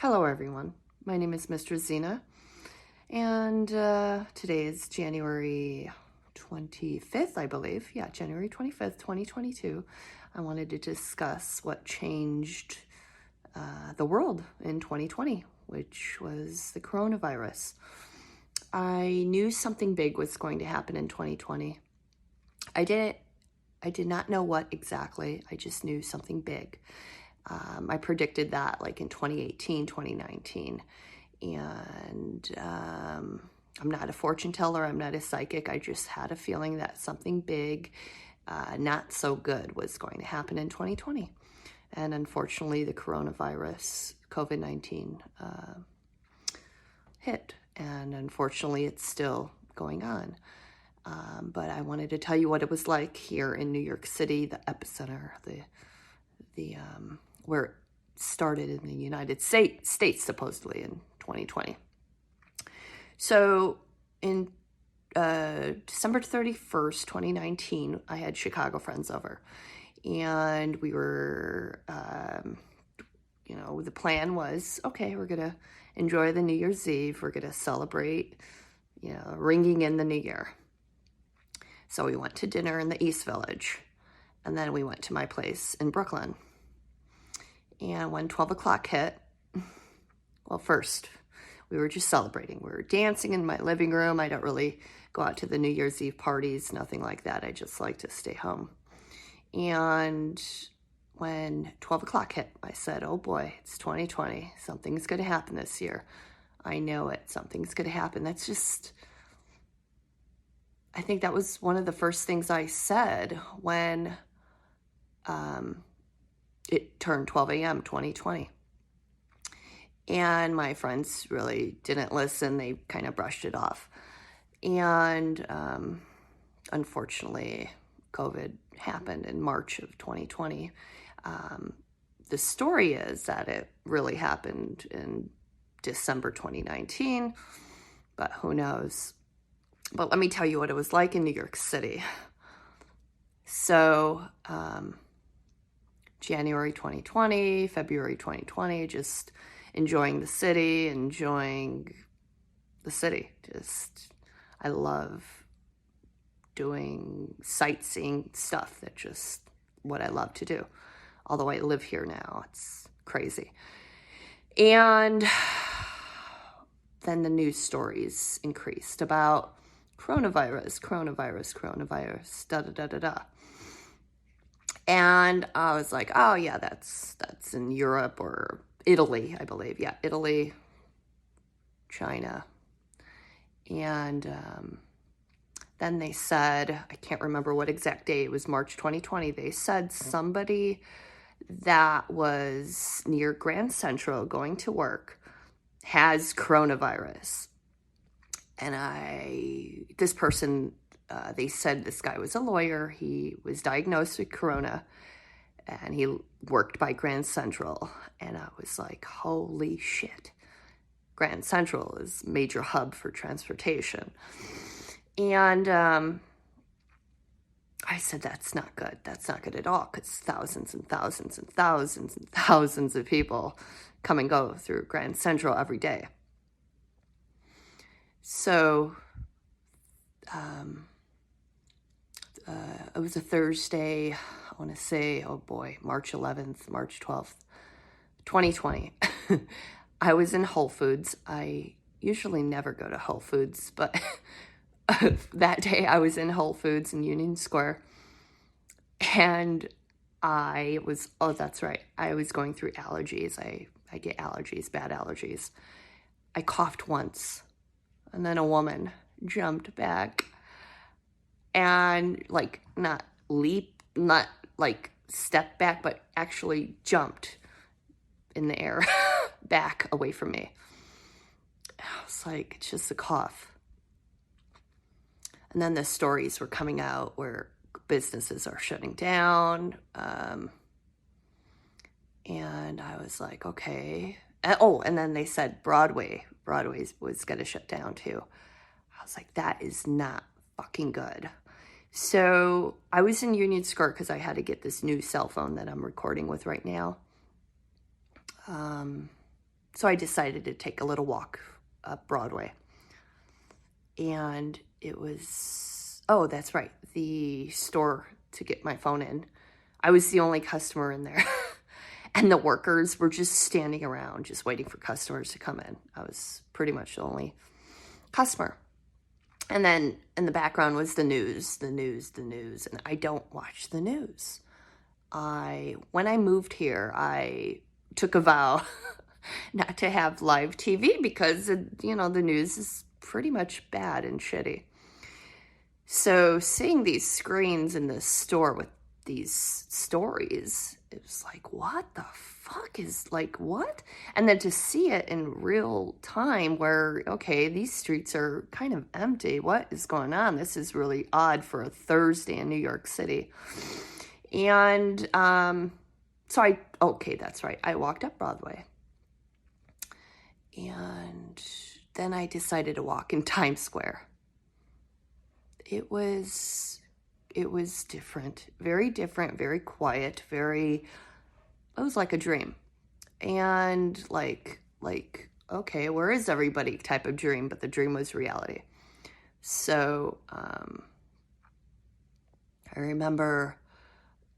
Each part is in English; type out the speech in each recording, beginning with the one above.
Hello everyone, my name is Mistress Zena, and today is January 25th, I believe. Yeah, January 25th, 2022. I wanted to discuss what changed the world in 2020, which was the coronavirus. I knew something big was going to happen in 2020. I did not know what exactly, I just knew something big. I predicted that like in 2018, 2019. And I'm not a fortune teller. I'm not a psychic. I just had a feeling that something big, not so good, was going to happen in 2020. And unfortunately, the coronavirus, COVID-19, hit. And unfortunately, it's still going on. But I wanted to tell you what it was like here in New York City, the epicenter, where it started in the United States, supposedly in 2020. So in December 31st, 2019, I had Chicago friends over, and we were, the plan was, okay, we're going to enjoy the New Year's Eve. We're going to celebrate, ringing in the new year. So we went to dinner in the East Village, and then we went to my place in Brooklyn. And when 12 o'clock hit, well, first, we were just celebrating. We were dancing in my living room. I don't really go out to the New Year's Eve parties, nothing like that. I just like to stay home. And when 12 o'clock hit, I said, oh boy, it's 2020. Something's going to happen this year. I know it. Something's going to happen. That's just, I think that was one of the first things I said when it turned 12 a.m. 2020. And my friends really didn't listen. They kind of brushed it off. And unfortunately, COVID happened in March of 2020. The story is that it really happened in December 2019, but who knows? But let me tell you what it was like in New York City. So, January 2020, February 2020, just enjoying the city. I love doing sightseeing stuff. That's just what I love to do. Although I live here now, it's crazy. And then the news stories increased about coronavirus, da-da-da-da-da. And I was like, oh yeah, that's in Europe or Italy, I believe. Yeah, Italy, China. And then they said, I can't remember what exact day, it was March 2020, they said somebody that was near Grand Central going to work has coronavirus. And this person, they said this guy was a lawyer. He was diagnosed with corona, and he worked by Grand Central. And I was like, holy shit. Grand Central is a major hub for transportation. And I said, that's not good. That's not good at all, because thousands and thousands and thousands and thousands of people come and go through Grand Central every day. So it was a Thursday, I want to say, oh boy, March 11th, March 12th, 2020. I was in Whole Foods. I usually never go to Whole Foods, but that day I was in Whole Foods in Union Square, and that's right, I was going through allergies. I get allergies, bad allergies. I coughed once, and then a woman jumped back and not step back, but actually jumped in the air back away from me. I was like, it's just a cough. And then the stories were coming out where businesses are shutting down. And I was like, okay. And then they said Broadway was going to shut down too. I was like, that is not fucking good. So I was in Union Square because I had to get this new cell phone that I'm recording with right now. So I decided to take a little walk up Broadway. And it was, oh, that's right, the store to get my phone in. I was the only customer in there. And the workers were just standing around, just waiting for customers to come in. I was pretty much the only customer. And then in the background was the news. And I don't watch the news. When I moved here, I took a vow not to have live TV because, you know, the news is pretty much bad and shitty. So seeing these screens in the store with these stories, it was like, what the fuck is, like, what? And then to see it in real time where, okay, these streets are kind of empty. What is going on? This is really odd for a Thursday in New York City. And so okay, that's right. I walked up Broadway. And then I decided to walk in Times Square. It was different, very quiet, it was like a dream. And like, okay, where is everybody type of dream, but the dream was reality. So I remember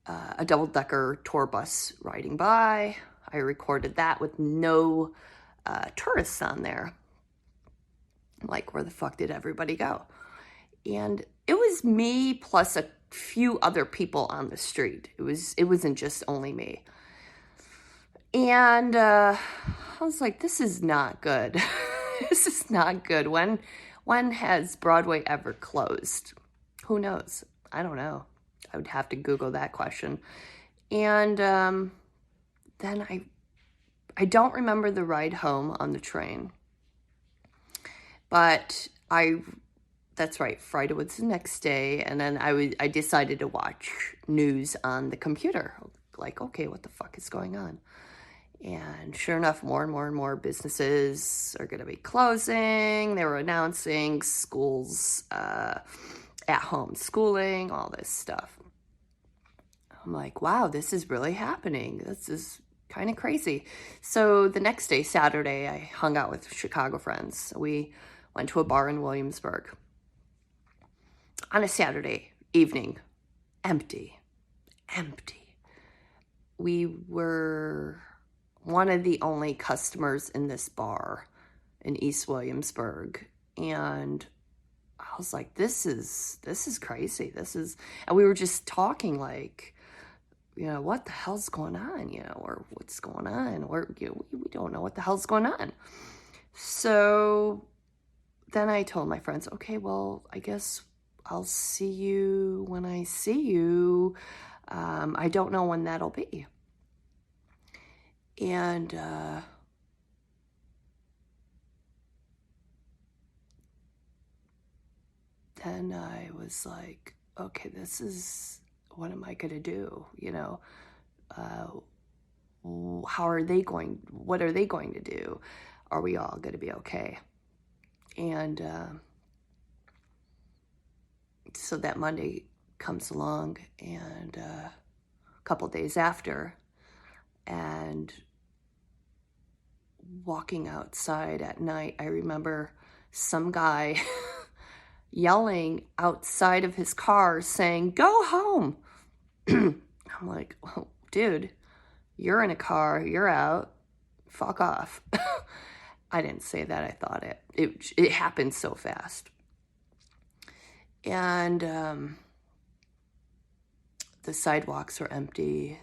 a double-decker tour bus riding by. I recorded that with no tourists on there. Like, where the fuck did everybody go? And it was me plus a few other people on the street. It wasn't just only me. And I was like, this is not good. This is not good. When has Broadway ever closed? Who knows? I don't know. I would have to Google that question. And then I don't remember the ride home on the train. But that's right, Friday was the next day, and then I decided to watch news on the computer. Like, okay, what the fuck is going on? And sure enough, more and more businesses are going to be closing. They were announcing schools, at-home schooling, all this stuff. I'm like, wow, this is really happening. This is kind of crazy. So the next day, Saturday, I hung out with Chicago friends. We went to a bar in Williamsburg. On a Saturday evening, empty. We were one of the only customers in this bar in East Williamsburg. And I was like, this is crazy. And we were just talking like, you know, what the hell's going on? You know, or what's going on? Or, you know, we don't know what the hell's going on. So then I told my friends, okay, well, I guess I'll see you when I see you. I don't know when that'll be. And then I was like, okay, what am I going to do? You know, what are they going to do? Are we all going to be okay? And so that Monday comes along, and a couple days after, and walking outside at night, I remember some guy yelling outside of his car saying, "Go home." I'm like, oh, dude, you're in a car, you're out, fuck off. I didn't say that, I thought it happened so fast. And the sidewalks were empty.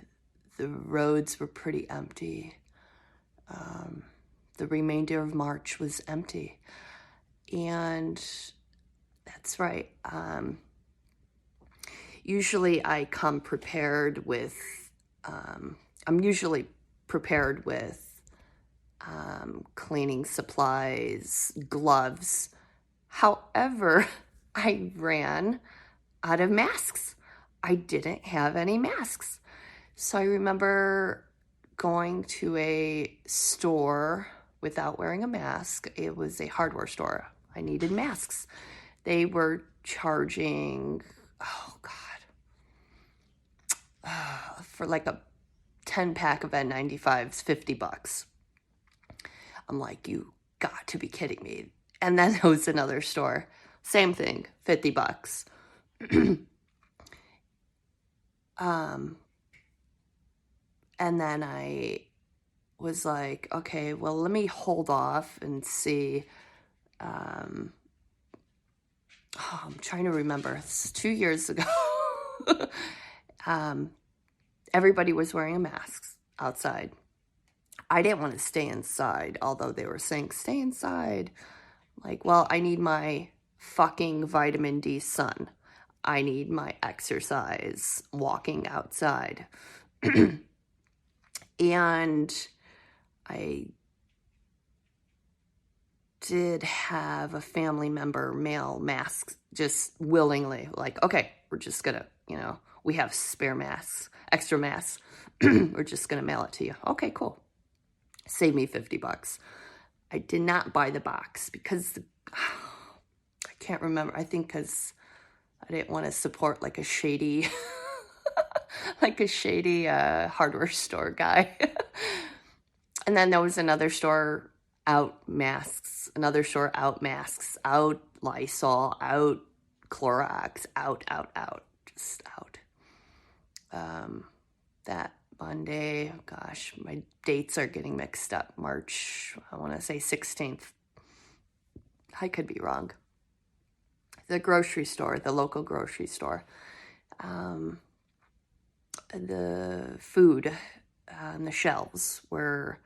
The roads were pretty empty. The remainder of March was empty. And that's right. Usually I come prepared with, I'm usually prepared with cleaning supplies, gloves. However, I ran out of masks. I didn't have any masks. So I remember going to a store without wearing a mask. It was a hardware store. I needed masks. They were charging, oh God, for like a 10 pack of N95s, $50. I'm like, you got to be kidding me. And then there was another store, same thing, $50. And then I was like, okay, well, let me hold off and see. I'm trying to remember. It's 2 years ago. Everybody was wearing a mask outside. I didn't want to stay inside, although they were saying, stay inside. Like, well, I need my fucking vitamin D sun. I need my exercise, walking outside. And I did have a family member mail masks just willingly, like, okay, we're just gonna, we have spare masks, extra masks. We're just gonna mail it to you. Okay, cool. Save me $50. I did not buy the box because I can't remember. I think because I didn't want to support like a shady, hardware store guy. And then there was another store out masks, another store out masks, out Lysol, out Clorox, out, just out. That Monday, gosh, my dates are getting mixed up. March, I want to say 16th. I could be wrong. The grocery store, the local grocery store. The food on the shelves were,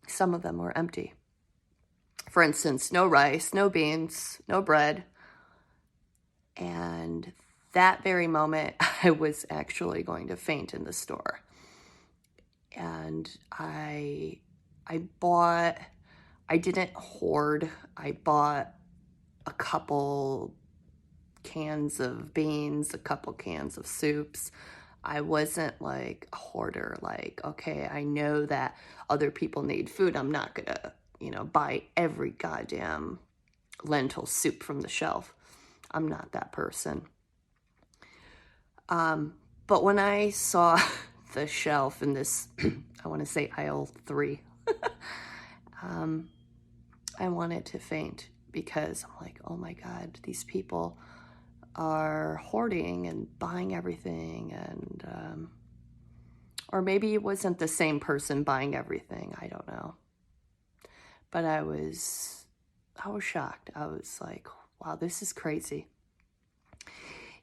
some of them were empty. For instance, no rice, no beans, no bread. And that very moment, I was actually going to faint in the store. And I didn't hoard. I bought a couple cans of beans, a couple cans of soups. I wasn't like a hoarder, like, okay, I know that other people need food. I'm not gonna, buy every goddamn lentil soup from the shelf. I'm not that person. But when I saw the shelf in this, I want to say aisle 3, I wanted to faint because I'm like, oh my God, these people are hoarding and buying everything. And, or maybe it wasn't the same person buying everything. I don't know. But I was shocked. I was like, wow, this is crazy.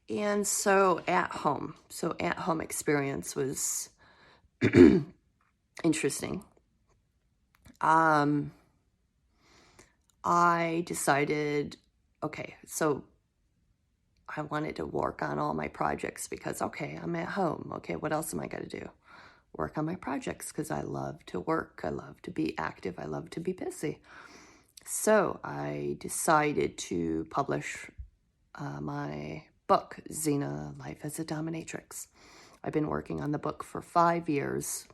And so at home experience was interesting. I decided, okay, so I wanted to work on all my projects because, okay, I'm at home. Okay, what else am I going to do? Work on my projects because I love to work. I love to be active. I love to be busy. So I decided to publish my book, Xena, Life as a Dominatrix. I've been working on the book for 5 years.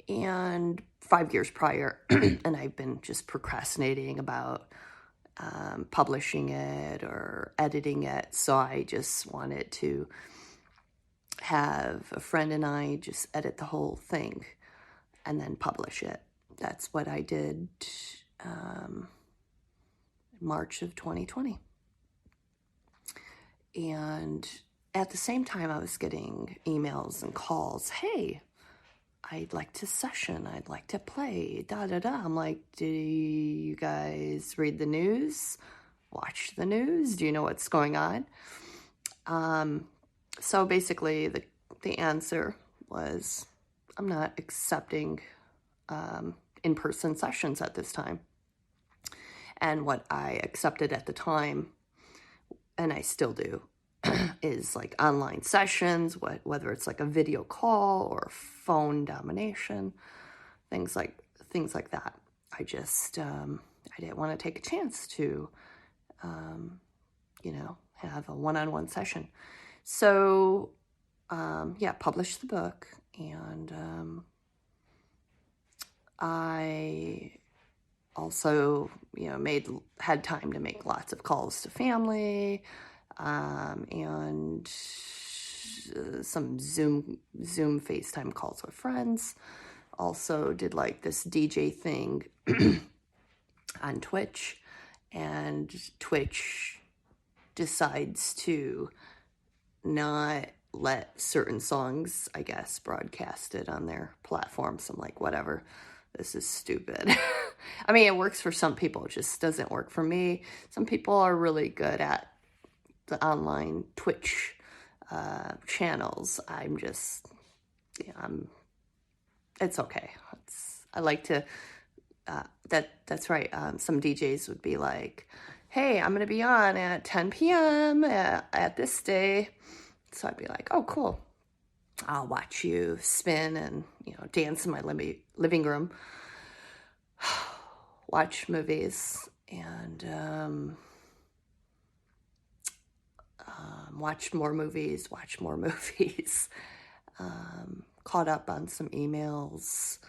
And 5 years prior, and I've been just procrastinating about publishing it or editing it. So I just wanted to have a friend and I just edit the whole thing and then publish it. That's what I did March of 2020. And at the same time, I was getting emails and calls. Hey, I'd like to session. I'd like to play. I'm like, do you guys read the news? Watch the news? Do you know what's going on? So basically, the answer was, I'm not accepting in-person sessions at this time. And what I accepted at the time, and I still do, is like online sessions, whether it's like a video call or phone domination, things like that. I just I didn't want to take a chance to have a one-on-one session. So published the book, and I also had time to make lots of calls to family, and some Zoom FaceTime calls with friends. Also did like this DJ thing on Twitch, and Twitch decides to not let certain songs, I guess, broadcasted on their platform. So I'm like, whatever, this is stupid. I mean, it works for some people, it just doesn't work for me. Some people are really good at the online Twitch channels. I'm just, it's okay. I like to, that's right. Some DJs would be like, hey, I'm going to be on at 10 p.m. At this day. So I'd be like, oh, cool. I'll watch you spin and, dance in my living room, watch movies, and watch more movies, caught up on some emails.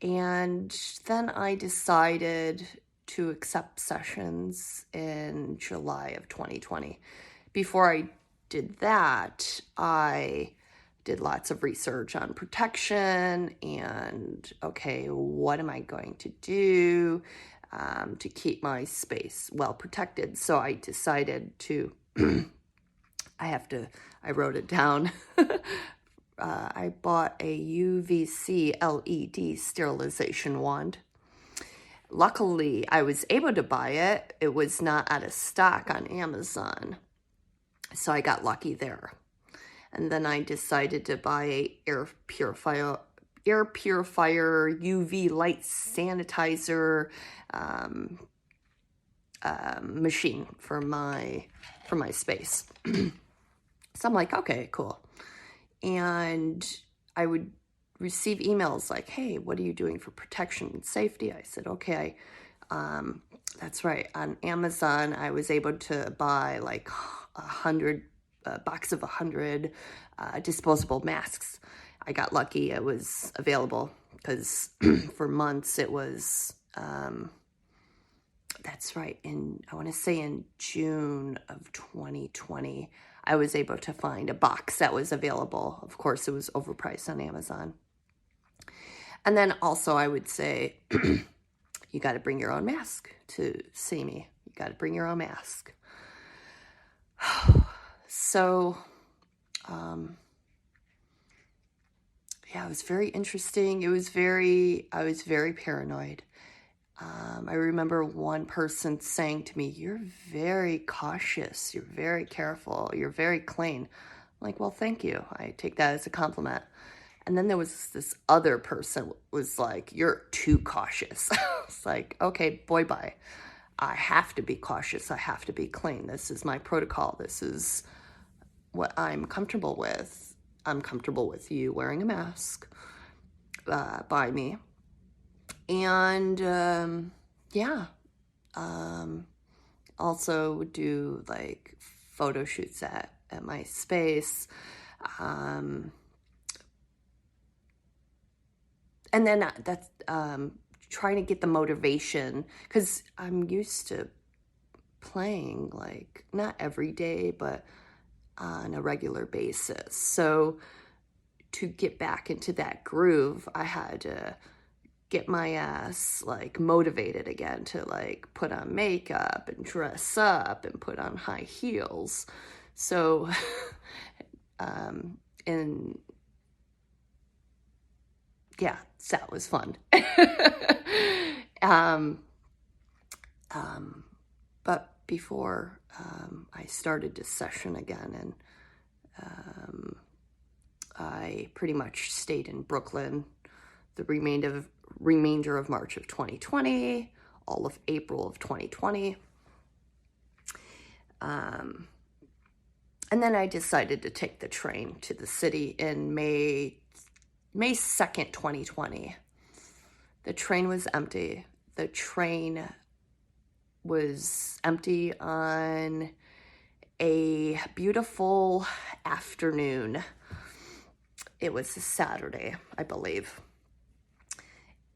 And then I decided to accept sessions in July of 2020. Before I did that, I did lots of research on protection and, okay, what am I going to do to keep my space well protected? So I decided to, I wrote it down. I bought a UVC LED sterilization wand. Luckily, I was able to buy it. It was not out of stock on Amazon. So I got lucky there. And then I decided to buy a air purifier UV light sanitizer machine for my space. So I'm like, okay, cool. And I would receive emails like, hey, what are you doing for protection and safety? I said, okay, that's right. On Amazon, I was able to buy like a box of 100 disposable masks. I got lucky. It was available because for months it was, that's right. I want to say in June of 2020, I was able to find a box that was available. Of course, it was overpriced on Amazon. And then also I would say, you got to bring your own mask to see me. You got to bring your own mask. So, yeah, it was very interesting. I was very paranoid. I remember one person saying to me, you're very cautious, you're very careful, you're very clean. I'm like, well, thank you. I take that as a compliment. And then there was this other person was like, you're too cautious. It's like, okay, boy, bye. I have to be cautious. I have to be clean. This is my protocol. This is what I'm comfortable with. I'm comfortable with you wearing a mask by me. And also do like photo shoots at my space. And then that's trying to get the motivation, because I'm used to playing like not every day, but on a regular basis. So to get back into that groove, I had to get my ass like motivated again to like put on makeup and dress up and put on high heels. So, yeah, that was fun. But before I started this session again, and I pretty much stayed in Brooklyn the remainder of March of 2020, all of April of 2020. And then I decided to take the train to the city in May 2nd, 2020. The train was empty. The train was empty on a beautiful afternoon. It was a Saturday, I believe.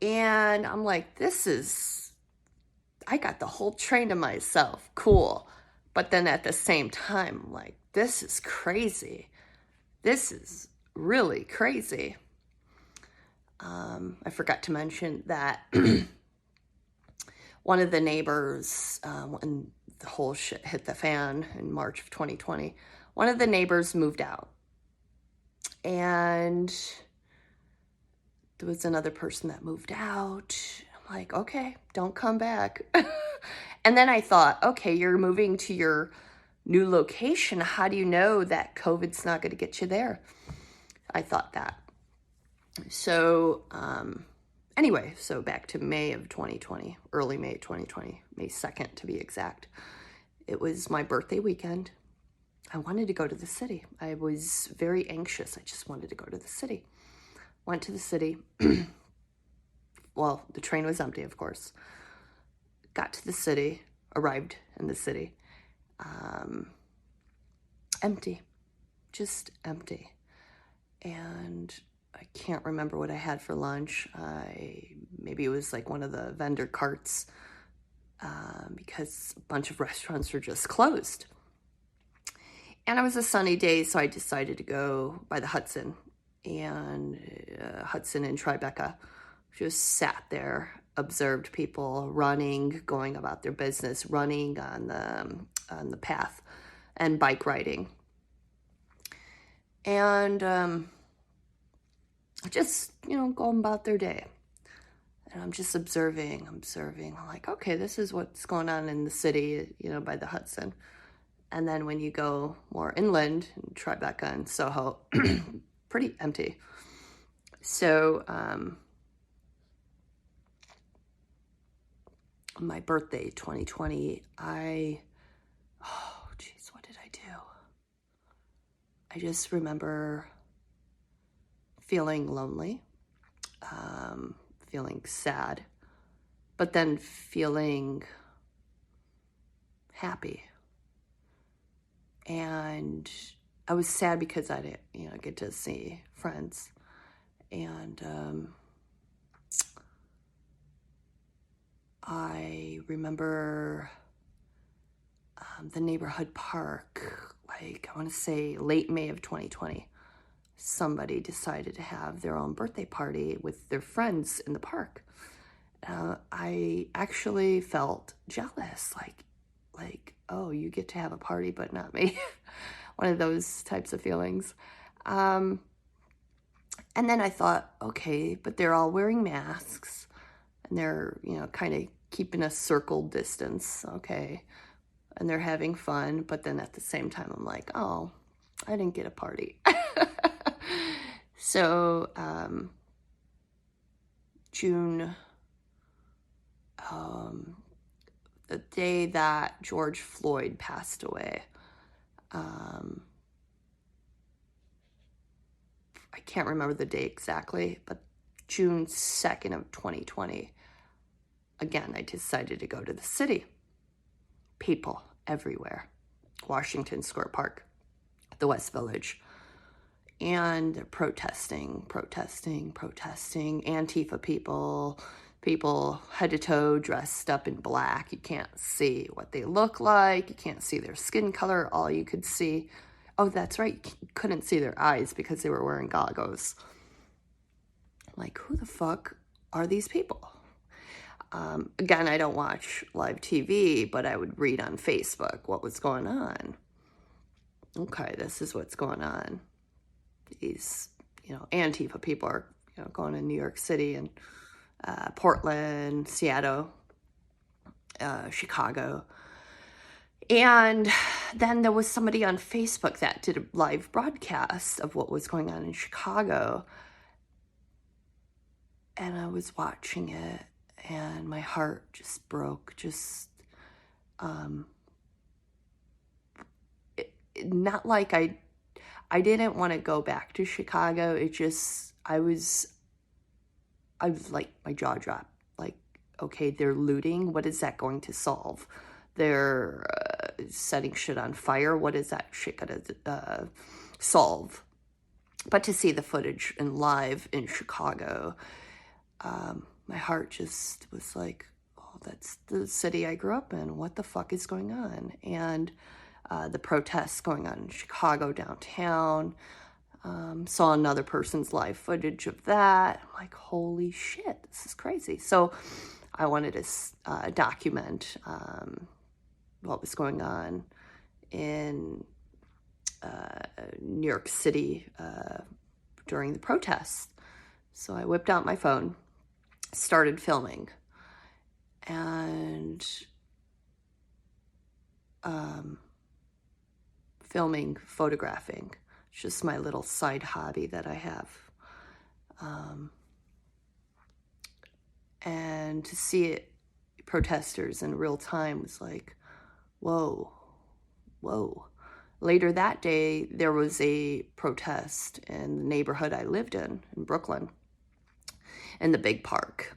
And I'm like, I got the whole train to myself. Cool. But then at the same time, I'm like, this is crazy. this is really crazy. I forgot to mention that one of the neighbors, when the whole shit hit the fan in March of 2020, one of the neighbors moved out. And there was another person that moved out. I'm like, okay, don't come back. And then I thought, okay, you're moving to your new location. How do you know that COVID's not going to get you there? I thought that. So, anyway, so back to May of 2020, early May 2020, May 2nd to be exact. It was my birthday weekend. I wanted to go to the city. I was very anxious. I just wanted to go to the city. Went to the city. Well, the train was empty, of course. Got to the city, arrived in the city. Empty, just empty. And I can't remember what I had for lunch. Maybe it was like one of the vendor carts, because a bunch of restaurants were just closed. And it was a sunny day, so I decided to go by the Hudson. And Hudson and Tribeca, just sat there, observed people running, going about their business, running on the path, and bike riding. And just, going about their day. And I'm just observing. I'm like, okay, this is what's going on in the city, by the Hudson. And then when you go more inland, Tribeca and Soho, pretty empty. So, my birthday, 2020, what did I do? I just remember feeling lonely, feeling sad, but then feeling happy. And I was sad because I didn't, get to see friends. And I remember the neighborhood park, like I want to say late May of 2020. Somebody decided to have their own birthday party with their friends in the park. I actually felt jealous, like, oh, you get to have a party, but not me. One of those types of feelings. And then I thought, okay, but they're all wearing masks and they're, kind of keeping a circle distance. Okay. And they're having fun. But then at the same time, I'm like, oh, I didn't get a party. So, June, the day that George Floyd passed away, I can't remember the date exactly, but June 2nd of 2020, again, I decided to go to the city. People everywhere. Washington Square Park, the West Village. And they're protesting. Antifa people head to toe dressed up in black. You can't see what they look like. You can't see their skin color. All you could see, oh, that's right, you couldn't see their eyes because they were wearing goggles. Like, who the fuck are these people? Again, I don't watch live TV, but I would read on Facebook what was going on. Okay, this is what's going on. These, Antifa people are, going to New York City and Portland, Seattle, Chicago. And then there was somebody on Facebook that did a live broadcast of what was going on in Chicago. And I was watching it and my heart just broke. Not like I didn't want to go back to Chicago. I was like, my jaw dropped. Like, okay, they're looting. What is that going to solve? They're setting shit on fire. What is that shit going to solve? But to see the footage in live in Chicago, my heart just was like, oh, that's the city I grew up in. What the fuck is going on? And the protests going on in Chicago downtown, Saw another person's live footage of that. I'm like, holy shit, this is crazy. So I wanted to document what was going on in New York City during the protests. So I whipped out my phone, started filming, and photographing. It's just my little side hobby that I have. And to see it, protesters in real time was like, whoa, whoa. Later that day, there was a protest in the neighborhood I lived in Brooklyn, in the big park.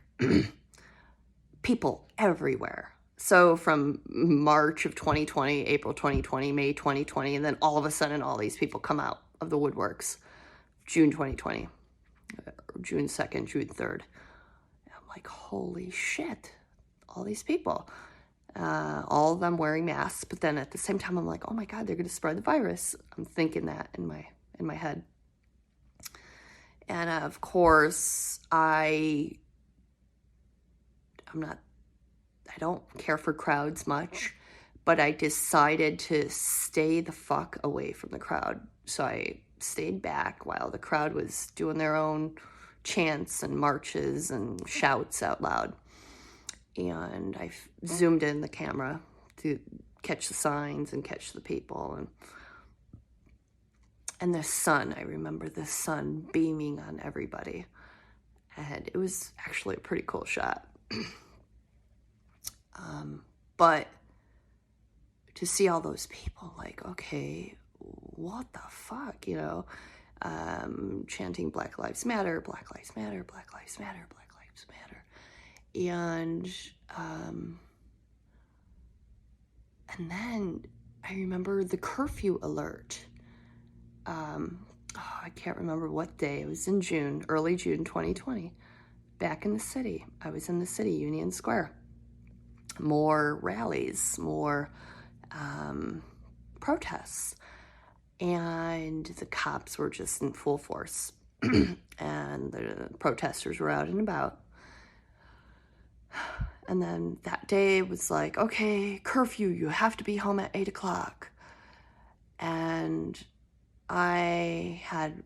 People everywhere. So from March of 2020, April 2020, May 2020, and then all of a sudden all these people come out of the woodworks. June 2020, June 2nd, June 3rd. I'm like, holy shit, all these people. All of them wearing masks, but then at the same time I'm like, oh my God, they're going to spread the virus. I'm thinking that in my head. And of course, I don't care for crowds much, but I decided to stay the fuck away from the crowd. So I stayed back while the crowd was doing their own chants and marches and shouts out loud. And I zoomed in the camera to catch the signs and catch the people. And the sun, I remember the sun beaming on everybody. And it was actually a pretty cool shot. But to see all those people, like, okay, what the fuck, chanting Black Lives Matter, Black Lives Matter, Black Lives Matter, Black Lives Matter. And then I remember the curfew alert. I can't remember what day. It was in June, early June 2020. Back in the city. I was in the city, Union Square. More rallies, more protests. And the cops were just in full force. And the protesters were out and about. And then that day was like, okay, curfew, you have to be home at 8 o'clock. And I had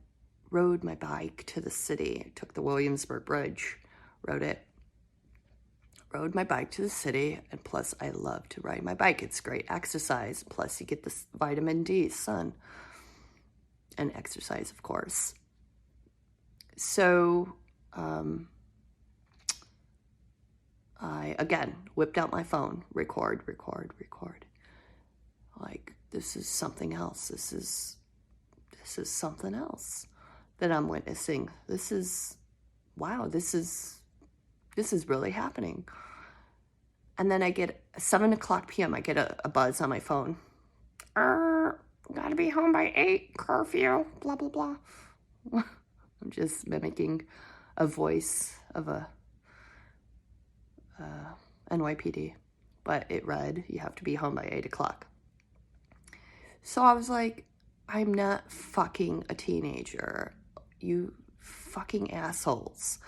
rode my bike to the city, took the Williamsburg Bridge, rode my bike to the city, and plus I love to ride my bike. It's great exercise, plus you get this vitamin D, sun, and exercise, of course. So, I, again, whipped out my phone, record. Like, this is something else. This is something else that I'm witnessing. This is, wow, this is really happening. And then I get 7 o'clock p.m., I get a buzz on my phone. Gotta be home by 8, curfew, blah, blah, blah. I'm just mimicking a voice of a NYPD, but it read, you have to be home by 8 o'clock. So I was like, I'm not fucking a teenager, you fucking assholes.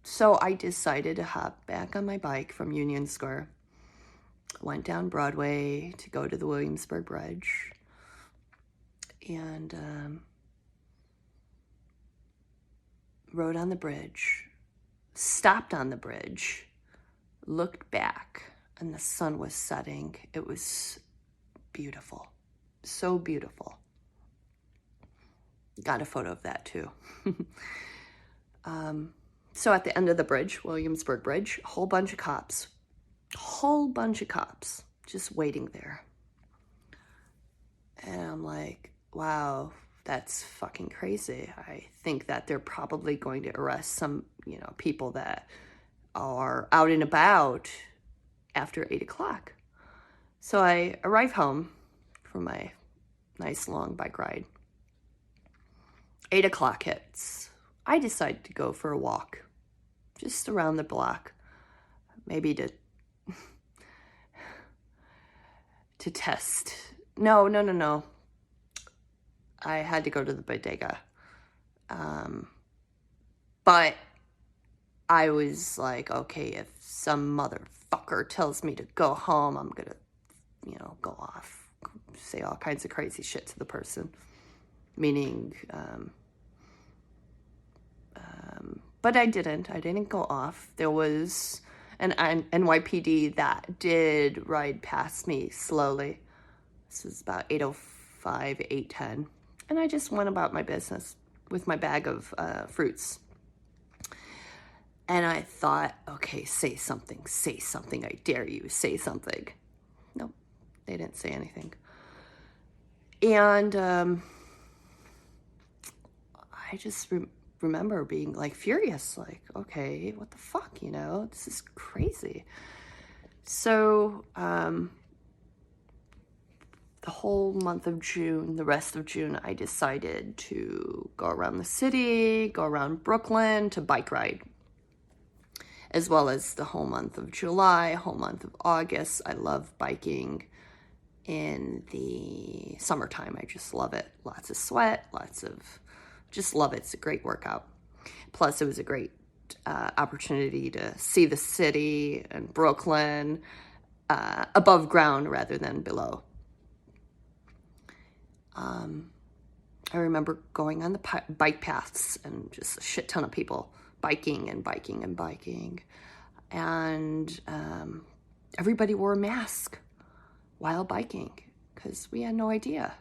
So I decided to hop back on my bike from Union Square, went down Broadway to go to the Williamsburg Bridge, and rode on the bridge, stopped on the bridge, looked back, and the sun was setting. It was beautiful, so beautiful. Got a photo of that too. So at the end of the bridge, Williamsburg Bridge, a whole bunch of cops just waiting there. And I'm like, wow, that's fucking crazy. I think that they're probably going to arrest some, people that are out and about after 8 o'clock. So I arrive home from my nice long bike ride. 8 o'clock hits. I decide to go for a walk just around the block, maybe to test. No. I had to go to the bodega. But I was like, okay, if some motherfucker tells me to go home, I'm gonna, go off, say all kinds of crazy shit to the person. Meaning, but I didn't go off. There was an NYPD that did ride past me slowly. This was about 8:05, 8:10. And I just went about my business with my bag of fruits. And I thought, okay, say something, I dare you, say something. Nope, they didn't say anything. And I just remember being like furious, like, okay, what the fuck, this is crazy. So the whole month of June, the rest of June, I decided to go around the city, go around Brooklyn to bike ride, as well as the whole month of July, whole month of August. I love biking in the summertime. I just love it. Lots of sweat, just love it. It's a great workout. Plus, it was a great opportunity to see the city and Brooklyn above ground rather than below. I remember going on the bike paths and just a shit ton of people biking. And everybody wore a mask while biking because we had no idea,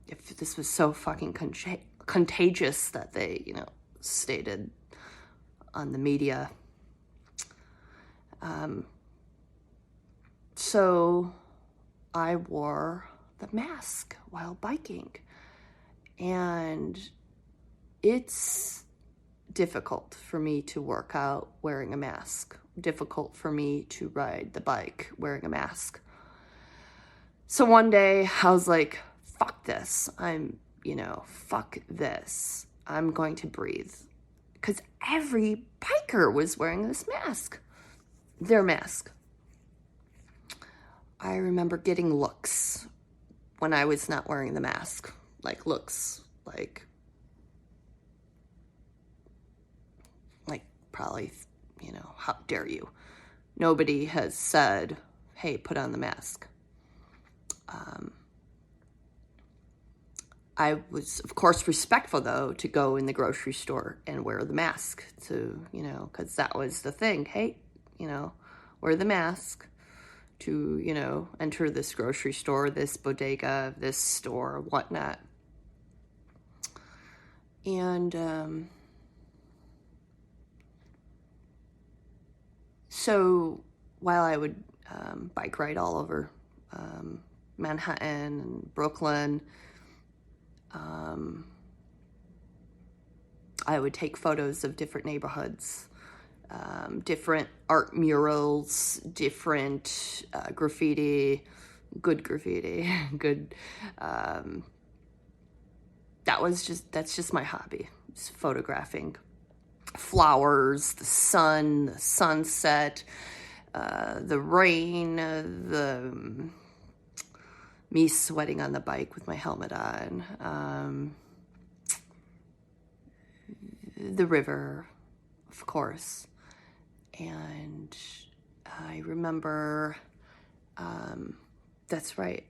if this was so fucking contagious that they, stated on the media. So I wore the mask while biking, and it's difficult for me to work out wearing a mask, difficult for me to ride the bike wearing a mask. So one day I was like, fuck this. Fuck this. I'm going to breathe. Because every biker was wearing this mask, their mask. I remember getting looks when I was not wearing the mask, looks, probably, how dare you? Nobody has said, hey, put on the mask. I was, of course, respectful, though, to go in the grocery store and wear the mask because that was the thing. Hey, wear the mask to, enter this grocery store, this bodega, this store, whatnot. And so while I would bike ride all over Manhattan and Brooklyn, I would take photos of different neighborhoods, different art murals, different graffiti, good, that's just my hobby. It's photographing flowers, the sun, the sunset, the rain, me sweating on the bike with my helmet on, the river, of course. And I remember, that's right,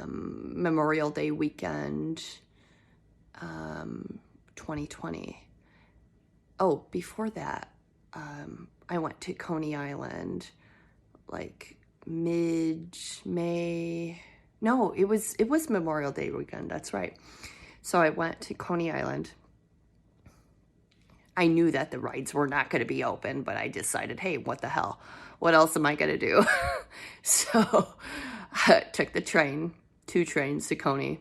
Memorial Day weekend, 2020. Oh, before that, I went to Coney Island, mid-May. No, it was Memorial Day weekend. That's right. So I went to Coney Island. I knew that the rides were not going to be open, but I decided, hey, what the hell? What else am I going to do? So I took the train, 2 trains to Coney.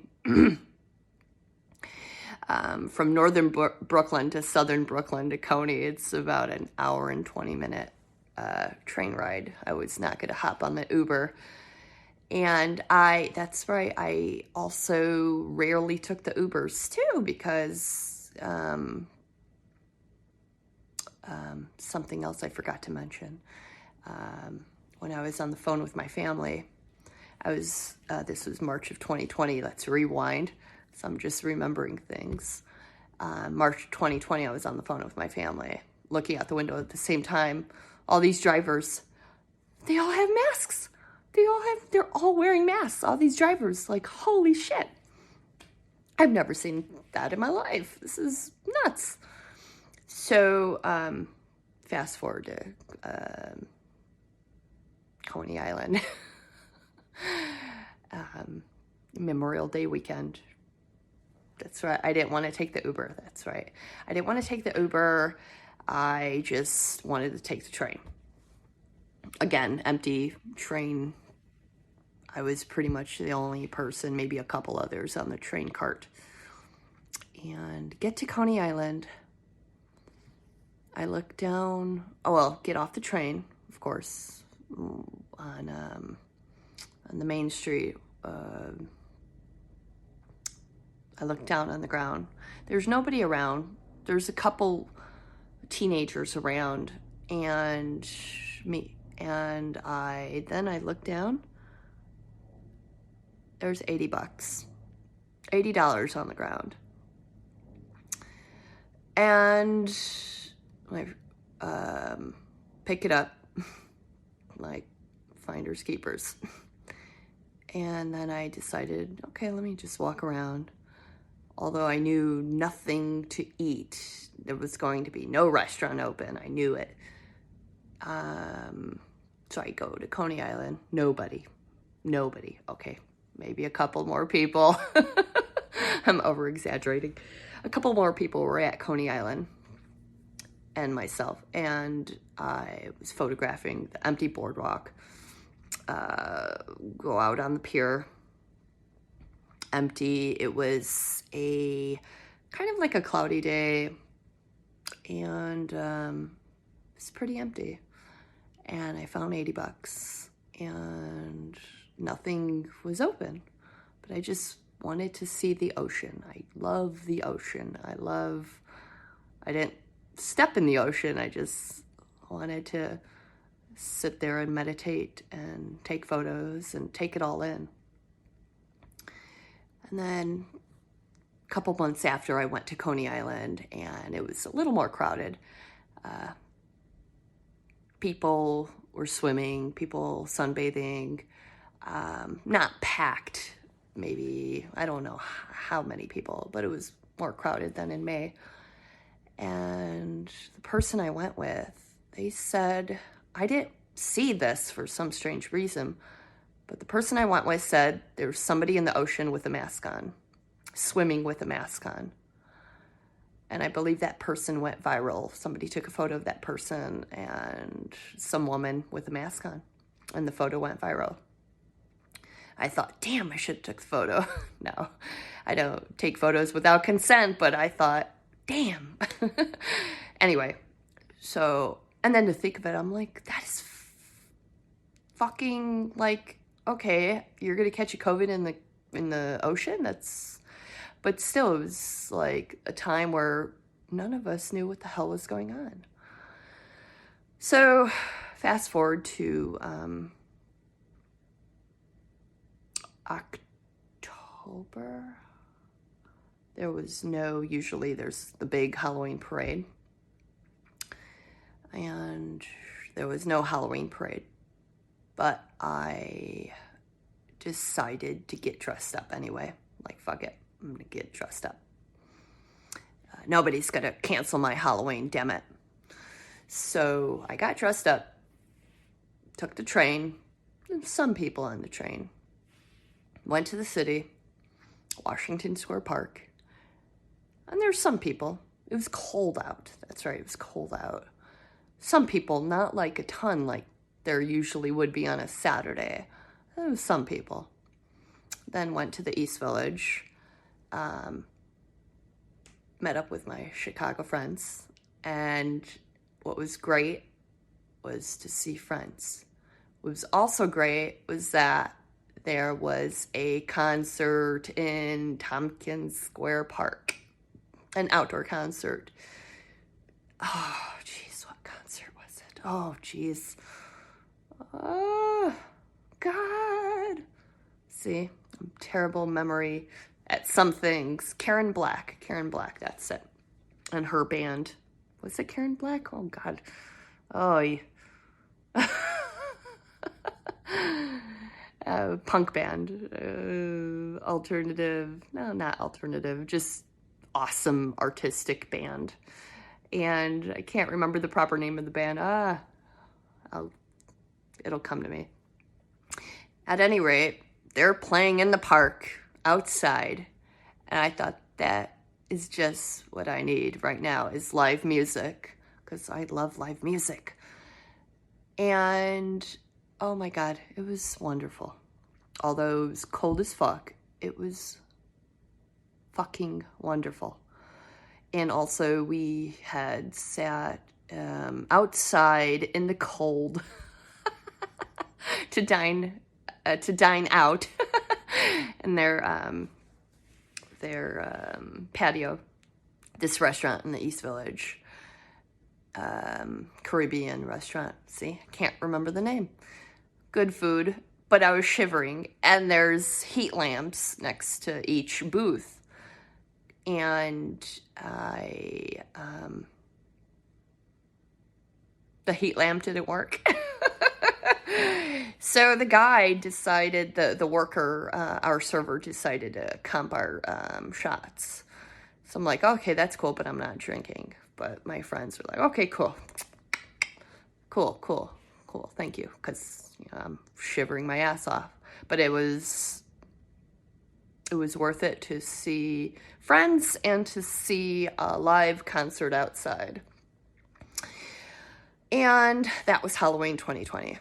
From northern Brooklyn to southern Brooklyn to Coney, it's about an hour and 20-minute train ride. I was not going to hop on the Uber. And that's right, I also rarely took the Ubers too, because something else I forgot to mention. When I was on the phone with my family This was March of 2020. Let's rewind. So I'm just remembering things. March 2020, I was on the phone with my family, looking out the window at the same time. All these drivers, they all have masks. They're all wearing masks. All these drivers, like, holy shit. I've never seen that in my life. This is nuts. So, fast forward to Coney Island. Memorial Day weekend. That's right. I didn't want to take the Uber. That's right. I didn't want to take the Uber. I just wanted to take the train. Again, empty train. I was pretty much the only person, maybe a couple others on the train cart. And get to Coney Island. I look down, get off the train, of course, on the main street. I look down on the ground. There's nobody around. There's a couple teenagers around and me. And then I look down. There's $80. $80 on the ground. And I pick it up like finders keepers. And then I decided, okay, let me just walk around. Although I knew nothing to eat. There was going to be no restaurant open. I knew it. So I go to Coney Island. Nobody. Okay, maybe a couple more people. I'm over-exaggerating. A couple more people were at Coney Island and myself. And I was photographing the empty boardwalk. Go out on the pier. Empty. It was a kind of like a cloudy day, and it's pretty empty. And I found $80, and nothing was open. But I just wanted to see the ocean. I love the ocean. I didn't step in the ocean. I just wanted to sit there and meditate and take photos and take it all in. And then a couple months after, I went to Coney Island, and it was a little more crowded. People were swimming, people sunbathing, not packed, maybe, I don't know how many people, but it was more crowded than in May. And the person I went with, they said, I didn't see this for some strange reason, but the person I went with said there was somebody in the ocean with a mask on, swimming with a mask on. And I believe that person went viral. Somebody took a photo of that person and some woman with a mask on, and the photo went viral. I thought, damn, I should have took the photo. No, I don't take photos without consent, but I thought, damn. Anyway, so, and then to think of it, I'm like, that is fucking, like, okay, you're gonna catch a COVID in the ocean? But still, it was like a time where none of us knew what the hell was going on. So, fast forward to October. Usually there's the big Halloween parade. And there was no Halloween parade. But I decided to get dressed up anyway. Like, fuck it. I'm going to get dressed up. Nobody's going to cancel my Halloween, damn it. So I got dressed up, took the train, and some people on the train, went to the city, Washington Square Park, and there's some people. It was cold out. That's right, it was cold out. Some people, not like a ton like there usually would be on a Saturday. There was some people. Then went to the East Village, met up with my Chicago friends, and what was great was to see friends. What was also great was that there was a concert in Tompkins Square Park, an outdoor concert. Oh, jeez, what concert was it? Oh, jeez. Oh, God. See, terrible memory at some things. Karen Black, that's it. And her band. Was it Karen Black? Oh, God. Oh, yeah. Punk band. Alternative. No, not alternative. Just awesome artistic band. And I can't remember the proper name of the band. It'll come to me. At any rate, they're playing in the park outside. And I thought, that is just what I need right now, is live music, because I love live music. And oh my God, it was wonderful. Although it was cold as fuck, it was fucking wonderful. And also we had sat outside in the cold to dine out in their patio, this restaurant in the East Village, Caribbean restaurant. See, I can't remember the name. Good food, but I was shivering, and there's heat lamps next to each booth, and the heat lamp didn't work. So the guy decided, the worker, our server decided to comp our shots. So I'm like, okay, that's cool, but I'm not drinking. But my friends were like, okay, cool. Thank you. Because I'm shivering my ass off. But it was worth it to see friends and to see a live concert outside. And that was Halloween 2020.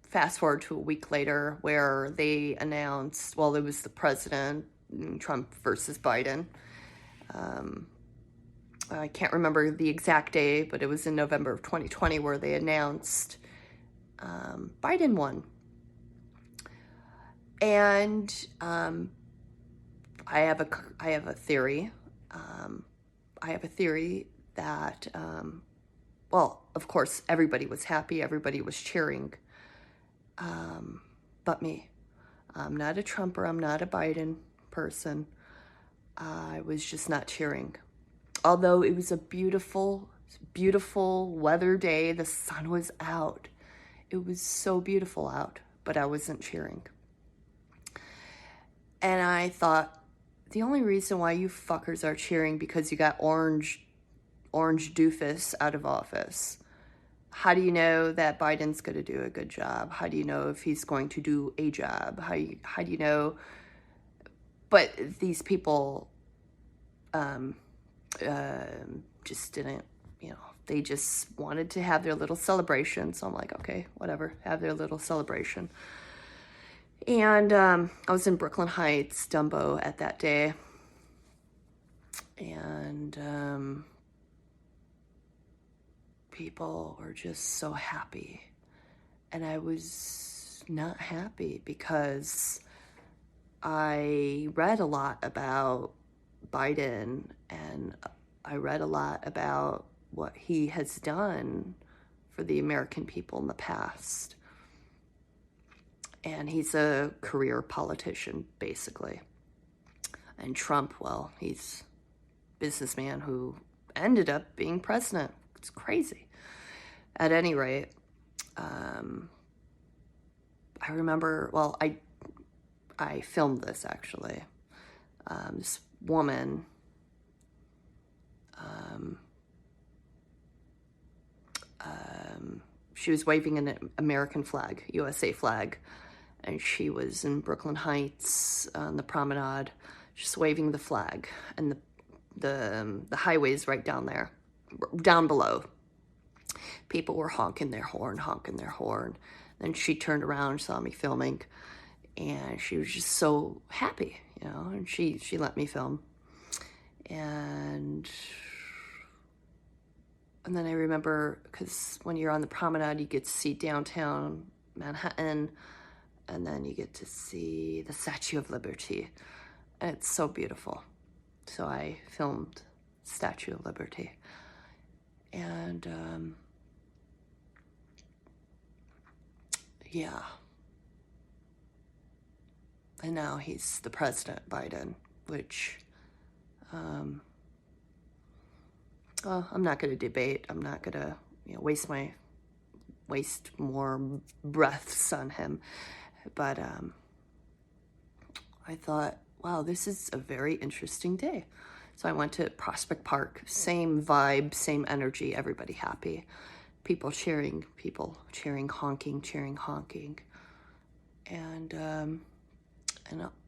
Fast forward to a week later, where they announced, well, it was the president, Trump versus Biden. I can't remember the exact day, but it was in November of 2020 where they announced Biden won. And I have a theory. I have a theory that, well, of course, everybody was happy, everybody was cheering, but me. I'm not a Trumper, I'm not a Biden person. I was just not cheering. Although it was a beautiful, beautiful weather day, the sun was out. It was so beautiful out, but I wasn't cheering. And I thought, the only reason why you fuckers are cheering because you got orange doofus out of office. How do you know that Biden's going to do a good job? How do you know if he's going to do a job? How do you know? But these people just didn't, they just wanted to have their little celebration. So I'm like, okay, whatever, have their little celebration. And I was in Brooklyn Heights, Dumbo, at that day. And people were just so happy. And I was not happy because I read a lot about Biden, and I read a lot about what he has done for the American people in the past. And he's a career politician, basically. And Trump, well, he's a businessman who ended up being president. It's crazy. At any rate, I remember, well, I filmed this, actually. This woman, she was waving an American flag, USA flag, and she was in Brooklyn Heights on the promenade, just waving the flag, and the highway's right down there, down below. People were honking their horn. Then she turned around, saw me filming, and she was just so happy, and she let me film. And then I remember, because when you're on the promenade, you get to see downtown Manhattan, and then you get to see the Statue of Liberty. And it's so beautiful. So I filmed Statue of Liberty. And yeah, And now he's the president, Biden, which, well, I'm not going to debate. I'm not going to, waste more breaths on him. But I thought, wow, this is a very interesting day. So I went to Prospect Park, same vibe, same energy, everybody happy. People cheering, honking. And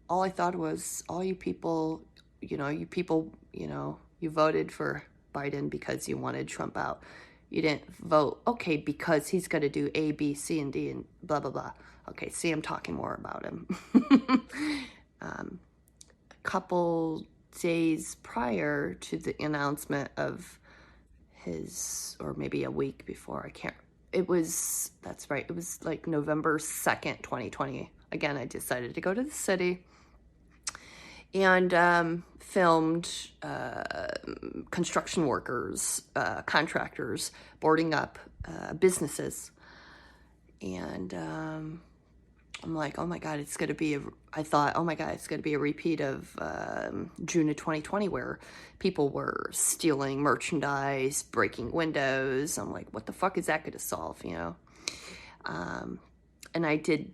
all I thought was, all you people, you voted for Biden because you wanted Trump out. You didn't vote, okay, because he's going to do A, B, C, and D, and blah, blah, blah. Okay, see, I'm talking more about him. A couple days prior to the announcement of his, or maybe a week before, that's right, it was like November 2nd, 2020. Again, I decided to go to the city and filmed construction workers, contractors boarding up businesses. And I'm like, oh my God, it's going to be I thought, oh my God, it's going to be a repeat of June of 2020 where people were stealing merchandise, breaking windows. I'm like, what the fuck is that going to solve, And I did,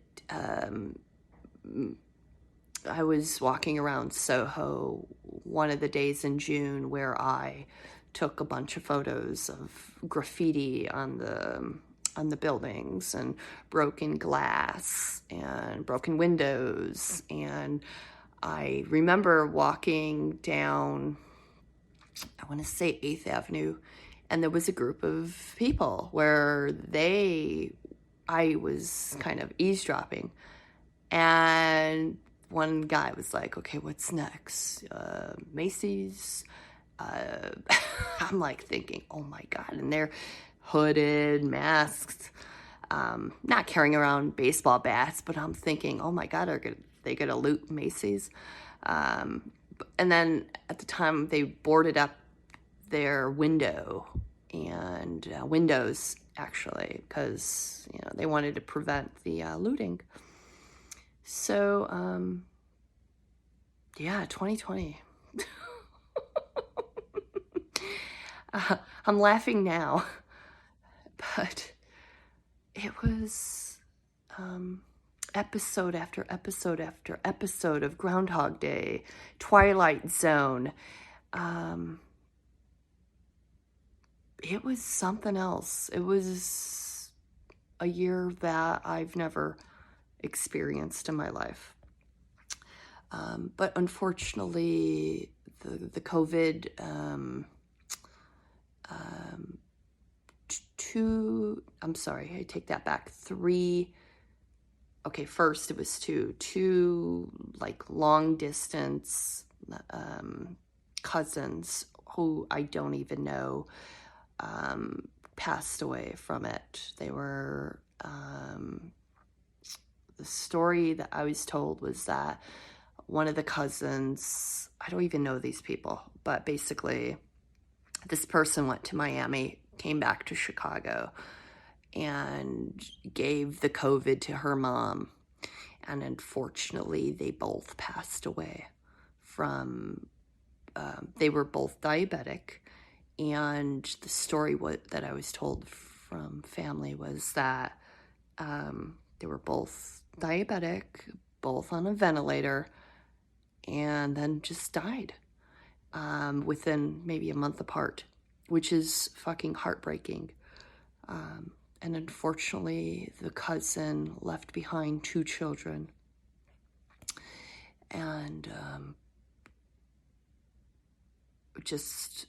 I was walking around Soho one of the days in June where I took a bunch of photos of graffiti on the buildings and broken glass and broken windows. And I remember walking down, I want to say 8th Avenue, and there was a group of people where I was kind of eavesdropping. And one guy was like, okay, what's next? Macy's? I'm like thinking, oh my God. And they're hooded, masked, not carrying around baseball bats, but I'm thinking, oh my God, are they going to loot Macy's? And then at the time they boarded up their windows actually, because, they wanted to prevent the looting. So, 2020. I'm laughing now, but it was episode after episode after episode of Groundhog Day, Twilight Zone. It was something else. It was a year that I've never experienced in my life. But unfortunately, the COVID, I'm sorry, I take that back. 3, okay, first it was two like long distance cousins who I don't even know passed away from it. They were, the story that I was told was that one of the cousins, I don't even know these people, but basically this person went to Miami, came back to Chicago, and gave the COVID to her mom. And unfortunately, they both passed away from, they were both diabetic. And the story that I was told from family was that they were both diabetic, both on a ventilator, and then just died within maybe a month apart, which is fucking heartbreaking. And unfortunately, the cousin left behind 2 children. And just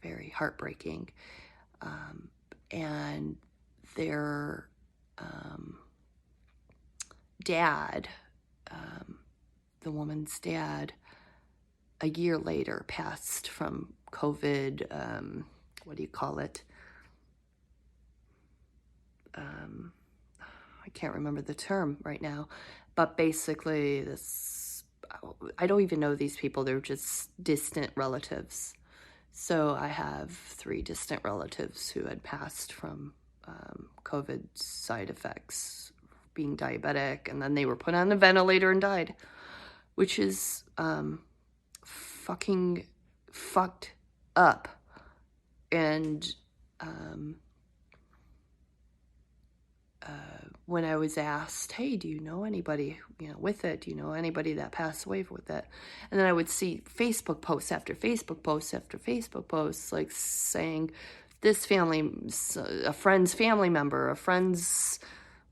very heartbreaking. And their dad, the woman's dad, a year later passed from COVID, what do you call it? I can't remember the term right now, but basically I don't even know these people. They're just distant relatives. So I have 3 distant relatives who had passed from COVID side effects being diabetic, and then they were put on a ventilator and died, which is fucking fucked up. And when I was asked, hey, do you know anybody, with it? Do you know anybody that passed away with it? And then I would see Facebook posts after Facebook posts after Facebook posts, like saying this family, a friend's family member, a friend's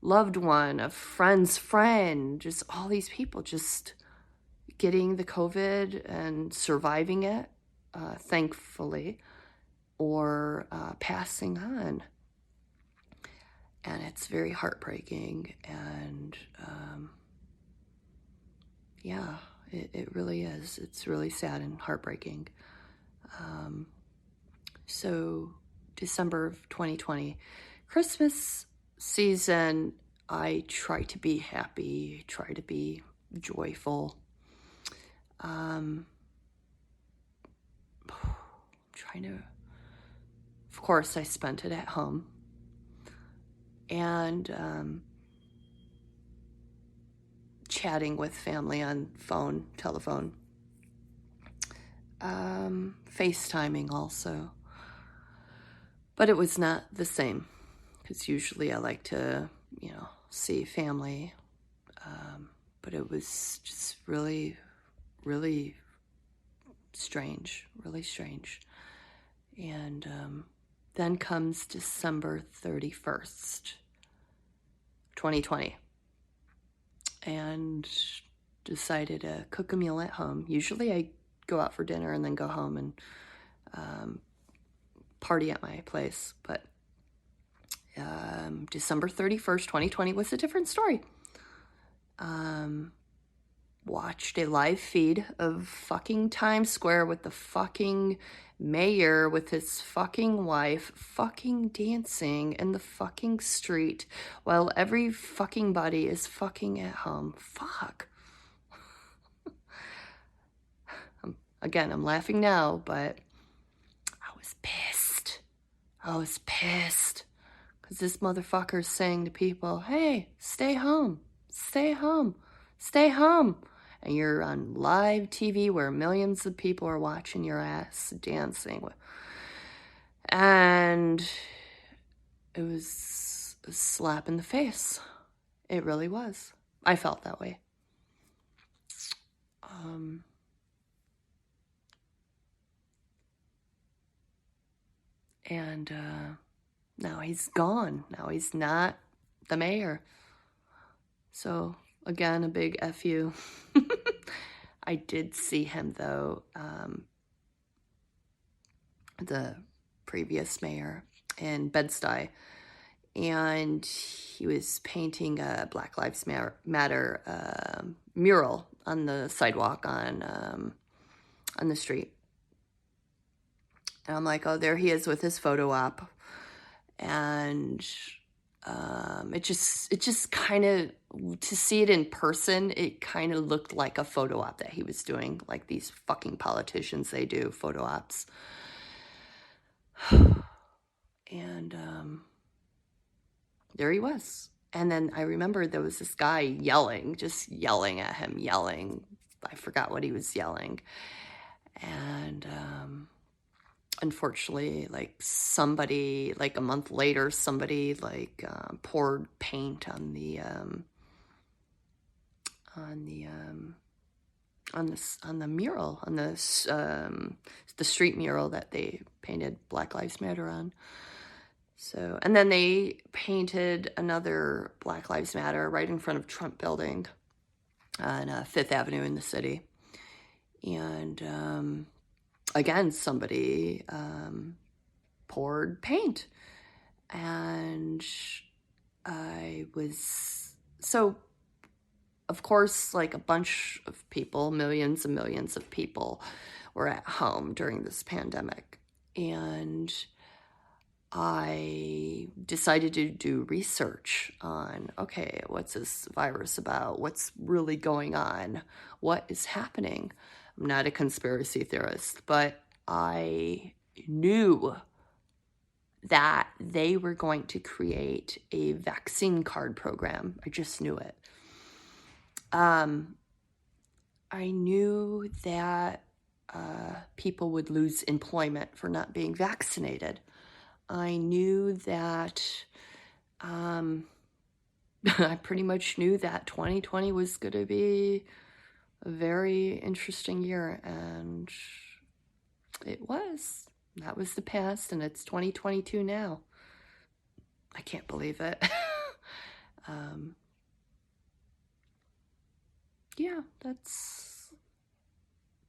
loved one, a friend's friend, just all these people just getting the COVID and surviving it, thankfully, or passing on. And it's very heartbreaking, and yeah, it really is. It's really sad and heartbreaking. So December of 2020, Christmas season, I try to be happy, try to be joyful. Of course, I spent it at home. And chatting with family on telephone, FaceTiming also. But it was not the same, because usually I like to, see family. But it was just really, really strange, really strange. And then comes December 31st, 2020, and decided to cook a meal at home. Usually I go out for dinner and then go home and party at my place, but December 31st, 2020 was a different story. Watched a live feed of fucking Times Square with the fucking mayor with his fucking wife fucking dancing in the fucking street while every fucking body is fucking at home. Fuck. I'm laughing now, but I was pissed. Because this motherfucker's saying to people, hey, stay home. And you're on live TV where millions of people are watching your ass dancing. And it was a slap in the face. It really was. I felt that way. And now he's gone. Now he's not the mayor. So, again, a big F you. I did see him, though, the previous mayor in Bed-Stuy, and he was painting a Black Lives Matter mural on the sidewalk on the street. And I'm like, oh, there he is with his photo op. And it just kind of, to see it in person, it kind of looked like a photo op that he was doing, like these fucking politicians, they do photo ops. And there he was. And then I remember there was this guy just yelling at him, I forgot what he was yelling. And unfortunately, like somebody, like a month later, somebody like poured paint on the mural, on the street mural that they painted Black Lives Matter on. So, and then they painted another Black Lives Matter right in front of Trump Building on Fifth Avenue in the city. And again, somebody poured paint. And so, of course, like a bunch of people, millions and millions of people were at home during this pandemic. And I decided to do research on, okay, what's this virus about? What's really going on? What is happening? I'm not a conspiracy theorist, but I knew that they were going to create a vaccine card program. I just knew it. I knew that people would lose employment for not being vaccinated. I knew that, I pretty much knew that 2020 was going to be a very interesting year, and it was. That was the past, and it's 2022 now. I can't believe it. Yeah, that's,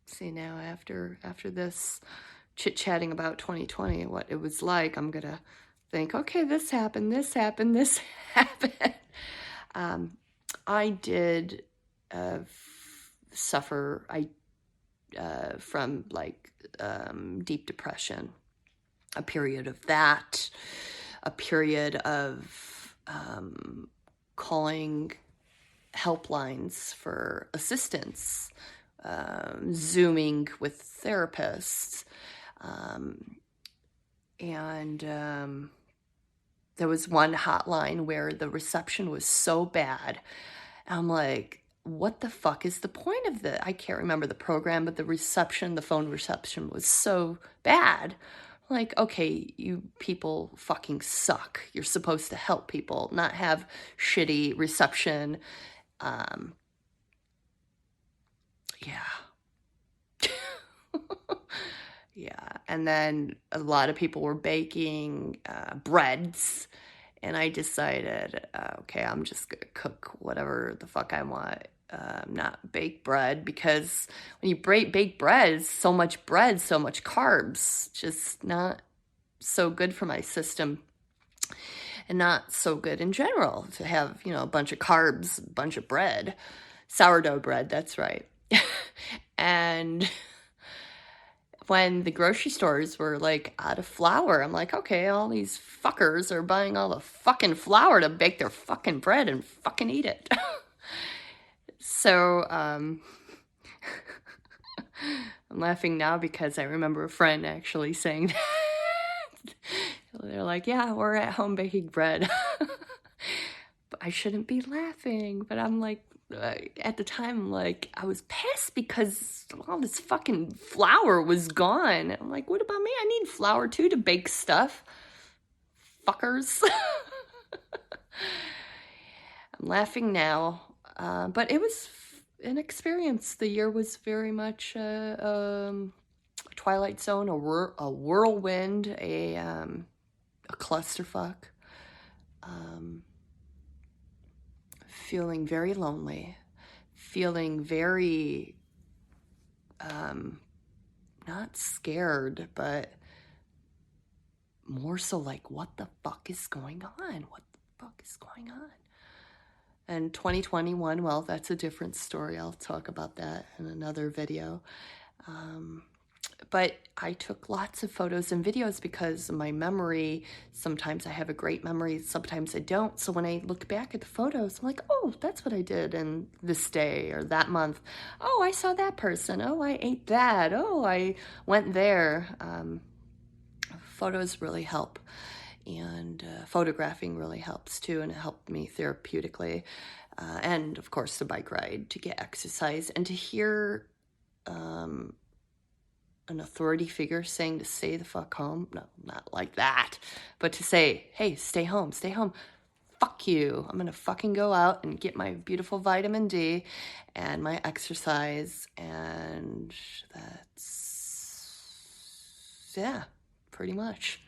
see, now after this chit-chatting about 2020 and what it was like, I'm gonna think, okay, this happened, this happened, this happened. I did suffer from like deep depression, a period of that, a period of calling helplines for assistance, Zooming with therapists, and there was one hotline where the reception was so bad. I'm like, what the fuck is the point of this? I can't remember the program, but the phone reception was so bad. Like, okay, you people fucking suck. You're supposed to help people, not have shitty reception. Yeah. Yeah. And then a lot of people were baking breads. And I decided, okay, I'm just going to cook whatever the fuck I want, not bake bread, because when you bake bread, so much carbs, just not so good for my system, and not so good in general to have, a bunch of carbs, a bunch of bread, sourdough bread, that's right. And when the grocery stores were like out of flour, I'm like, okay, all these fuckers are buying all the fucking flour to bake their fucking bread and fucking eat it. So I'm laughing now because I remember a friend actually saying that. They're like, yeah, we're at home baking bread. But I shouldn't be laughing, but I'm like, at the time, like, I was pissed because all this fucking flour was gone. I'm like, what about me? I need flour too to bake stuff. Fuckers. I'm laughing now, but it was an experience. The year was very much a Twilight Zone, a whirlwind, a clusterfuck. Feeling very lonely, feeling very, not scared, but more so like, what the fuck is going on? What the fuck is going on? And 2021, well, that's a different story. I'll talk about that in another video. But I took lots of photos and videos because my memory, sometimes I have a great memory, sometimes I don't. So when I look back at the photos, I'm like, oh, that's what I did in this day or that month. Oh, I saw that person. Oh, I ate that. Oh, I went there. Photos really help. And photographing really helps too, and it helped me therapeutically. And of course, the bike ride to get exercise and to hear an authority figure saying to stay the fuck home. No, not like that, but to say, hey, stay home. Fuck you. I'm gonna fucking go out and get my beautiful vitamin D and my exercise, and that's, yeah, pretty much.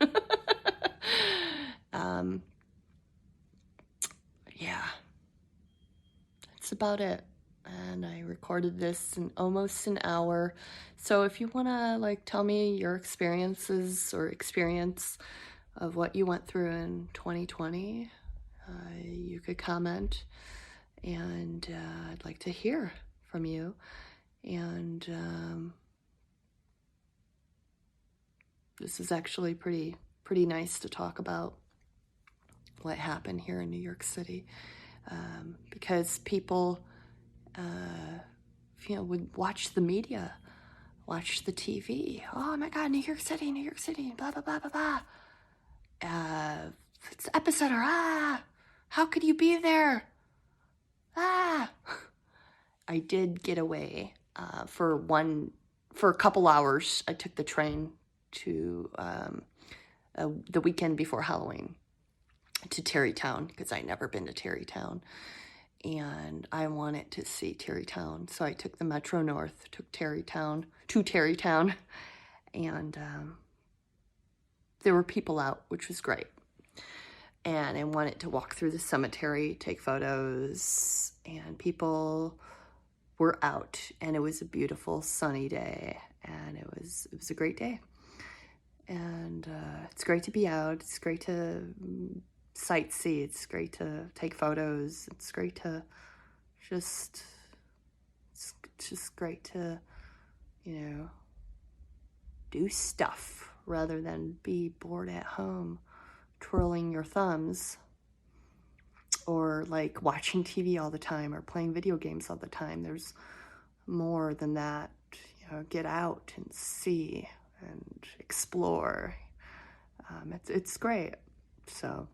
Yeah, that's about it. And I recorded this in almost an hour. So if you want to like tell me your experiences or experience of what you went through in 2020, you could comment, and I'd like to hear from you. And this is actually pretty nice to talk about what happened here in New York City, because people would watch the media, watch the TV. Oh my God, New York City, blah, blah, blah, blah, blah. It's the epicenter. Ah, how could you be there? Ah, I did get away for a couple hours. I took the train to the weekend before Halloween to Terrytown because I'd never been to Terrytown. And I wanted to see Terrytown. So I took the Metro North, took Terrytown to Terrytown, and there were people out, which was great. And I wanted to walk through the cemetery, take photos, and people were out, and it was a beautiful sunny day, and it was a great day. And it's great to be out. It's great to sightsee. It's great to take photos. It's great to it's just great to, do stuff rather than be bored at home twirling your thumbs or like watching TV all the time or playing video games all the time. There's more than that. Get out and see and explore. It's great. So